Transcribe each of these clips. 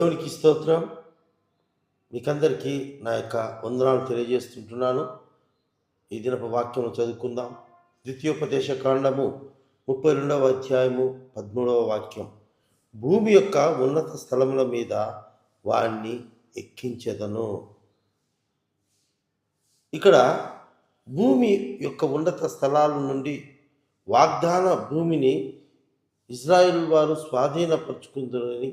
దేవునికి స్తోత్రం. మీకందరికీ నా యొక్క వందనాలు తెలియజేస్తుంటున్నాను. ఈ దినపు వాక్యము చదువుకుందాం. ద్వితీయోపదేశ కాండము 32వ అధ్యాయము 13వ వాక్యం. భూమి యొక్క ఉన్నత స్థలముల మీద వాణ్ణి ఎక్కించెదను. ఇక్కడ భూమి యొక్క ఉన్నత స్థలాల నుండి వాగ్దాన భూమిని ఇజ్రాయేల్ వారు స్వాధీనపరుచుకుందని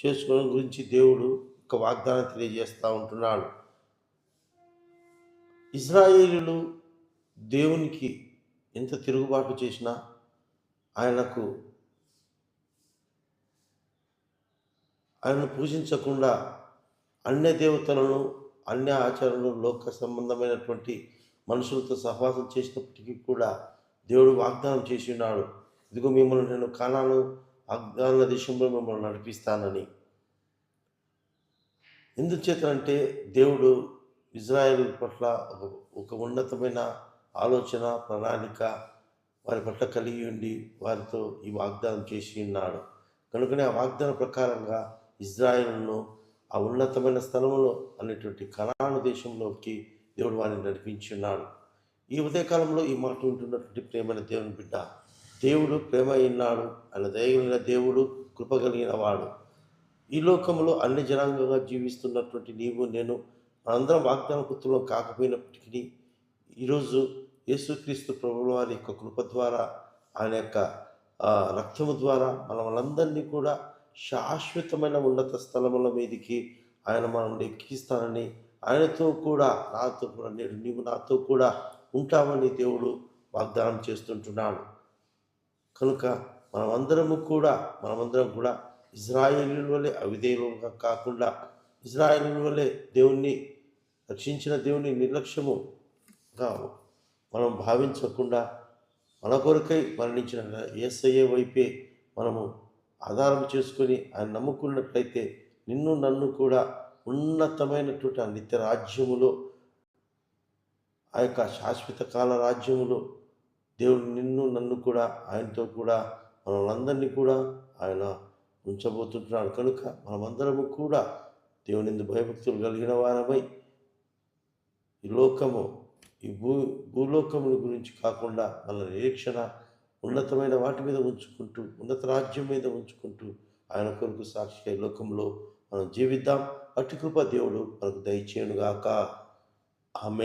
చేసుకోవడం గురించి దేవుడు ఒక వాగ్దానం తెలియజేస్తూ ఉంటున్నాడు. ఇజ్రాయేలీలు దేవునికి ఎంత తిరుగుబాటు చేసినా ఆయనను పూజించకుండా అన్య దేవతలను, అన్య ఆచారాలను, లోక సంబంధమైనటువంటి మనుషులతో సహవాసం చేసినప్పటికీ కూడా దేవుడు వాగ్దానం చేసి ఉన్నాడు, ఇదిగో మిమ్మల్ని నేను కానాను వాగ్దాన దేశంలో మిమ్మల్ని నడిపిస్తానని. ఎందుచేతనంటే దేవుడు ఇజ్రాయేల్ పట్ల ఒక ఉన్నతమైన ఆలోచన, ప్రణాళిక వారి పట్ల కలిగి ఉండి వారితో ఈ వాగ్దానం చేసి ఉన్నాడు. కనుకనే ఆ వాగ్దానం ప్రకారంగా ఇజ్రాయేలును ఆ ఉన్నతమైన స్థలంలో అనేటువంటి కనాను దేశంలోకి దేవుడు వారిని నడిపించి ఉన్నాడు. ఈ ఉదయకాలంలో ఈ మాట ఉంటున్నటువంటి ప్రేమైన దేవుని బిడ్డ, దేవుడు ప్రేమ అయినాడు, ఆయన దయగలిగిన దేవుడు, కృప కలిగిన వాడు. ఈ లోకంలో అన్ని జనాంగంగా జీవిస్తున్నటువంటి నీవు నేను మనందరం వాగ్దాన పుత్రులం కాకపోయినప్పటికీ ఈరోజు యేసుక్రీస్తు ప్రభువుల వారి యొక్క కృప ద్వారా, ఆయన యొక్క రక్తము ద్వారా మనలందరినీ కూడా శాశ్వతమైన ఉన్నత స్థలముల మీదికి ఆయన మనల్ని ఎక్కిస్తానని, ఆయనతో కూడా నాతో కూడా నీవు నాతో కూడా ఉంటామని దేవుడు వాగ్దానం చేస్తుంటున్నాడు. కనుక మనమందరం కూడా ఇజ్రాయేలీల వలె అవిధేయులుగా కాకుండా, ఇజ్రాయేలీల వలె దేవుణ్ణి రక్షించిన దేవుని నిర్లక్ష్యముగా మనం భావించకుండా, మన కొరకై మరణించిన యేసయ్య వైపే మనము ఆధారం చేసుకొని ఆయన నమ్ముకున్నట్లయితే నిన్ను నన్ను కూడా ఉన్నతమైనటువంటి ఆ నిత్య రాజ్యములో, ఆ యొక్క శాశ్వత కాల రాజ్యములో దేవుడు నిన్ను నన్ను కూడా ఆయనతో కూడా మనలందరినీ కూడా ఆయన ఉంచబోతుంటున్నాడు. కనుక మనమందరము కూడా దేవుని యందు భయభక్తులు కలిగిన వారమై ఈ లోకము, ఈ భూలోకముల గురించి కాకుండా మన నిరీక్షణ ఉన్నతమైన వాటి మీద ఉంచుకుంటూ, ఉన్నత రాజ్యం మీద ఉంచుకుంటూ ఆయన కొరకు సాక్షిగా ఈ లోకంలో మనం జీవిద్దాం. అట్టి కృప దేవుడు మనకు దయచేయునుగాక. ఆమేన్.